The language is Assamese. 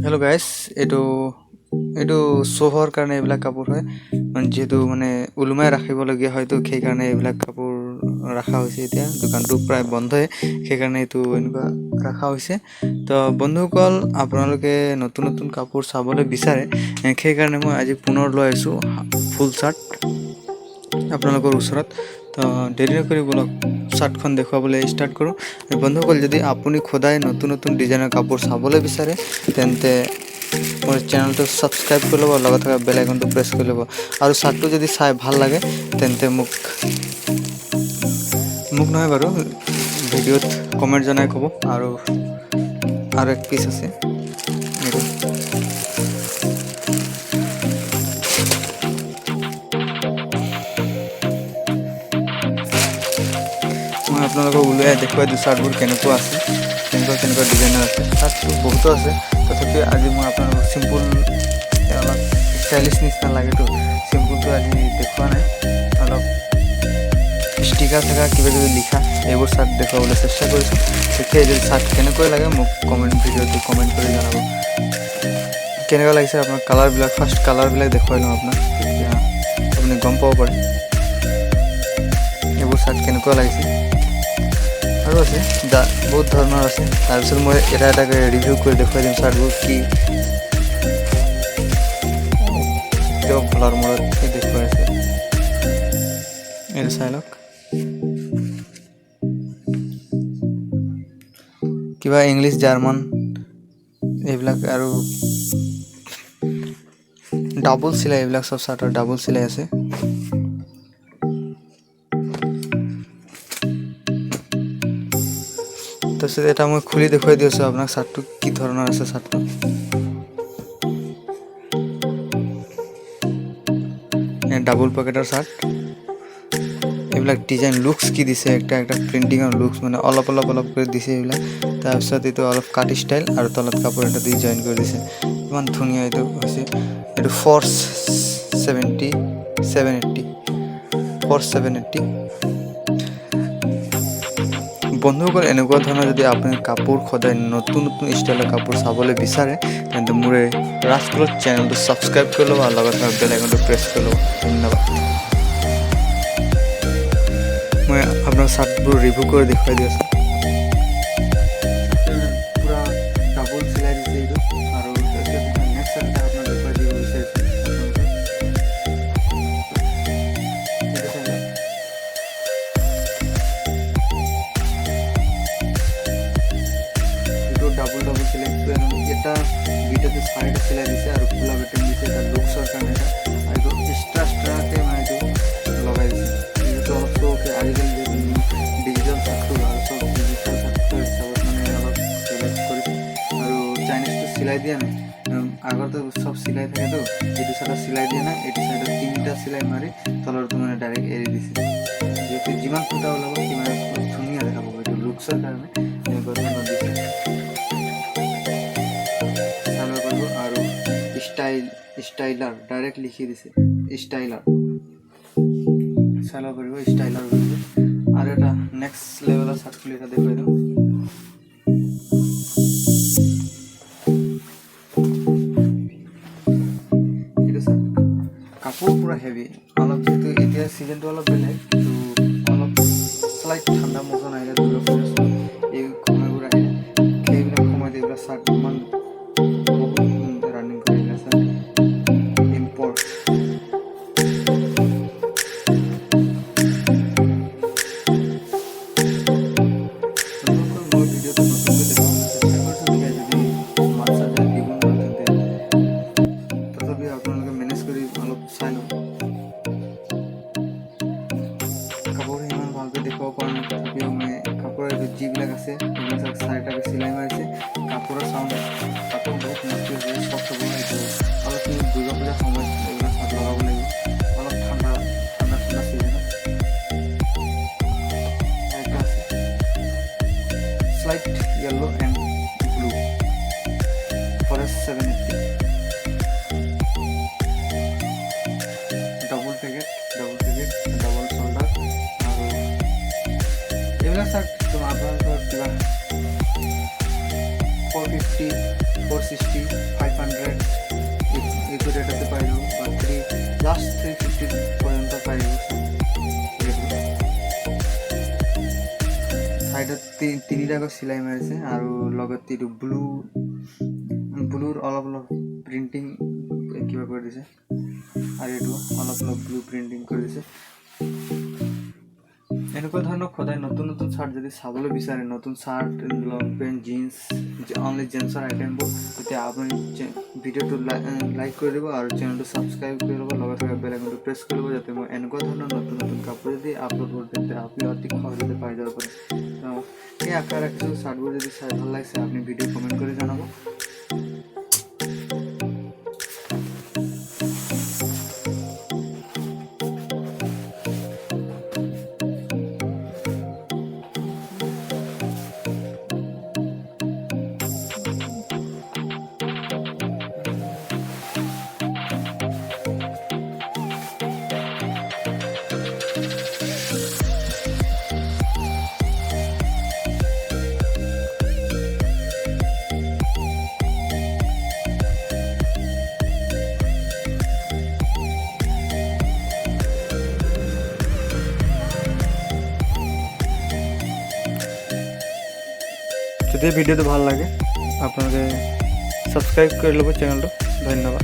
হেল্ল' গাইজ, এইটো এইটো শ্ব' হোৱাৰ কাৰণে এইবিলাক কাপোৰ হয়। যিহেতু মানে ওলোমাই ৰাখিবলগীয়া হয়তো, সেইকাৰণে এইবিলাক কাপোৰ ৰখা হৈছে। এতিয়া দোকানটো প্ৰায় বন্ধই, সেইকাৰণে এইটো এনেকুৱা ৰখা হৈছে। তো বন্ধুসকল, আপোনালোকে নতুন নতুন কাপোৰ চাবলৈ বিচাৰে, সেইকাৰণে মই আজি পুনৰ লৈ আহিছোঁ ফুল চাৰ্ট আপোনালোকৰ ওচৰত। তো দেৰি নকৰি বলক চাৰ্টখন দেখুৱাবলৈ ষ্টাৰ্ট কৰোঁ। বন্ধুসকল, যদি আপুনি সদায় নতুন নতুন ডিজাইনৰ কাপোৰ চাবলৈ বিচাৰে, তেন্তে মোৰ চেনেলটো ছাবস্ক্ৰাইব কৰি ল'ব, লগত থকা বেল আইকনটো প্ৰেছ কৰি ল'ব। আৰু চাৰ্টটো যদি চাই ভাল লাগে, তেন্তে মোক নহয় বাৰু, ভিডিঅ'ত কমেণ্ট জনাই ক'ব। আৰু এক পিচ আছে এইটো। মই আপোনালোকক ওলাই দেখুৱাই দিওঁ চাৰ্টবোৰ কেনেকুৱা আছে, কেনেকুৱা ডিজাইনৰ আছে। চাৰ্টটো বহুতো আছে, তথাপিও আজি মই আপোনালোকক চিম্পুল, অলপ ষ্টাইলিছ নিচিনা লাগেতো, চিম্পুলটো আজি দেখুওৱা নাই। অলপ ষ্টিকাৰ থকা কিবা কিবি লিখা এইবোৰ চাৰ্ট দেখুৱাবলৈ চেষ্টা কৰিছোঁ। তেতিয়া যদি চাৰ্ট কেনেকৈ লাগে মোক ভিডিঅ'টো কমেণ্ট কৰি জনাব। কেনেকুৱা লাগিছে আপোনাৰ কালাৰবিলাক, ফাৰ্ষ্ট কালাৰবিলাক দেখুৱাই লওঁ আপোনাক, তেতিয়া আপুনি গম পাব পাৰে এইবোৰ চাৰ্ট কেনেকুৱা লাগিছে। আৰু আছে বহুত ধৰণৰ আছে। তাৰপিছত মই এটা এটাকৈ ৰিভিউ কৰি দেখুৱাই দিম চাৰ্টবোৰ কি কিয় ভলাৰ মূৰত দেখুৱাই আছে। এইটো চাই লওক, কিবা ইংলিছ, জাৰ্মান এইবিলাক, আৰু ডাবল চিলাই, এইবিলাক চব চাৰ্টৰ ডাবল চিলাই আছে। তাৰপিছত এটা মই খুলি দেখুৱাই দি আছোঁ আপোনাক, চাৰ্টটো কি ধৰণৰ আছে। চাৰ্টটো ডাবল পকেটৰ চাৰ্ট। এইবিলাক ডিজাইন লুকছ কি দিছে, একটা প্ৰিণ্টিঙৰ লুকছ, মানে অলপ কৰি দিছে এইবিলাক। তাৰপিছত এইটো অলপ কাট ষ্টাইল, আৰু তলত কাপোৰ এটা দি জইন কৰি দিছে। ইমান ধুনীয়া এইটো হৈছে। এইটো 4780 বন্ধুসকল, এনেকুৱা ধৰণৰ যদি আপুনি কাপোৰ সদায় নতুন নতুন ষ্টাইলৰ কাপোৰ চাবলৈ বিচাৰে, তেন্তে মোৰ এই ৰাজ ক্লথ চেনেলটো ছাবস্ক্ৰাইব কৰি ল'ব, আৰু লগত বেল আইকনটো প্ৰেছ কৰি ল'ব। ধন্যবাদ। মই আপোনাৰ চাৰ্টবোৰ ৰিভিউ কৰি দেখুৱাই দি আছোঁ। পূৰা ডাবল চিলাই দিছে এইটো। আৰু নেক্সট চাৰ্ট আপোনাক দেখুৱাই দিব বিচাৰিছোঁ। ডাবল চিলাই এটা দুইটাতে সাইডে চিলাই দিছে, আৰু খোলা বেটন দিছে এটা লুকছৰ কাৰণে। এইটো এক্সট্ৰাকে মানে এইটো লগাই দিছে। এইটো অলপ চবকে আজিকালি যে ডিজিটেল চাৰ্টটো, আৰু চব ডিজিটেল চাৰ্টৰ হিচাপত মানে অলপ বেলেগ কৰিছে। আৰু চাইনিজটো চিলাই দিয়া নাই, আগতে চব চিলাই থাকেতো, এইটো চাইডত চিলাই দিয়া নাই। এইটো চাইডত 3টা চিলাই মাৰি তলৰটো মানে ডাইৰেক্ট এৰি দিছে। যিহেতু যিমান ফুটা ওলাব সিমান ধুনীয়া দেখাব, এইটো লুকছৰ কাৰণে এনেকুৱা ধৰণৰ দিছে। আৰু ষ্টাইলাৰ ডাইৰেক্ট লিখি দিছে, ষ্টাইলাৰ চাই ল'ব পাৰিব, ষ্টাইলাৰ বুলি। আৰু এটা নেক্সট লেভেলৰ চাৰ্ট খুলি এটা দেখুৱাই দিওঁ। এইটো চাৰ্ট কাপোৰ পুৰা হেভি, অলপ যিহেতু এতিয়া চিজনটো অলপ বেলেগ, অলপ শ্লাইট ঠাণ্ডা মৌচম আহিলে, দুৰ্গা পূজা এই সময়বোৰ আহিলে, সেইবিলাক সময়ত এইবিলাক চাৰ্ট ইমান বহুত ৰানিং কৰি আছে। ইম্পৰ্ট মই ভিডিঅ'টো নতুনকৈ দেখুৱাবলৈ চেষ্টা কৰিছোঁ। যদি মাত চাত যদি দিব নোৱাৰোঁ, তেন্তে তথাপিও আপোনালোকে মেনেজ কৰি অলপ চাই লওক। কাপোৰ ইমান ভালকৈ দেখুৱাব পৰা নাই, তথাপিও মই কাপোৰৰ যিবিলাক আছে সেইবিলাক চাৰ্টকে চিলাই মাৰিছে। কাপোৰৰ চাউণ্ড, কাপোৰ বহুত মস্তি হৈছে, চফ্ট হ'ব। এইটো অলপ দুৰ্গা পূজাৰ সময়ত এইবিলাক চাৰ্ট লগাব লাগিব, অলপ ঠাণ্ডা চিজনত। এটা আছে slight yellow and blue, forest 780, double packet, double shoulder. আৰু এইবিলাক চাৰ্ট আপোনালোকৰ কিবা 450 460, 500 এইটো ৰেটতে পাই যাব বা লাষ্ট 350 পৰ্যন্ত পাই যাব। সাইডত তিনিটাকৈ চিলাই মাৰিছে আৰু লগতে এইটো ব্লুৰ অলপ প্ৰিণ্টিং কিবা কৰি দিছে আৰু এইটো অলপ ব্লু প্ৰিণ্টিং কৰি দিছে। এনেকুৱা ধৰণৰ সদায় নতুন নতুন চাৰ্ট যদি চাবলৈ বিচাৰে, নতুন চাৰ্ট, লং পেণ্ট, জিন্স, অনলি জেন্সৰ আইটেমবোৰ, তেতিয়া আপুনি ভিডিঅ'টো লাইক কৰি দিব আৰু চেনেলটো ছাবস্ক্ৰাইব কৰি ল'ব, লগত থকা বেল আইকনটো প্ৰেছ কৰি ল'ব, যাতে মই এনেকুৱা ধৰণৰ নতুন নতুন কাপোৰ যদি আপলোড কৰোঁ তেন্তে আপুনি অতি সহজতে পাই যাব পাৰে। এই আশা ৰাখিছোঁ চাৰ্টবোৰ যদি চাই ভাল লাগিছে আপুনি ভিডিঅ' কমেণ্ট কৰি জনাব। যদি ভিডিঅ'টো ভাল লাগে আপোনালোকে ছাবস্ক্ৰাইব কৰি ল'ব চেনেলটো। ধন্যবাদ।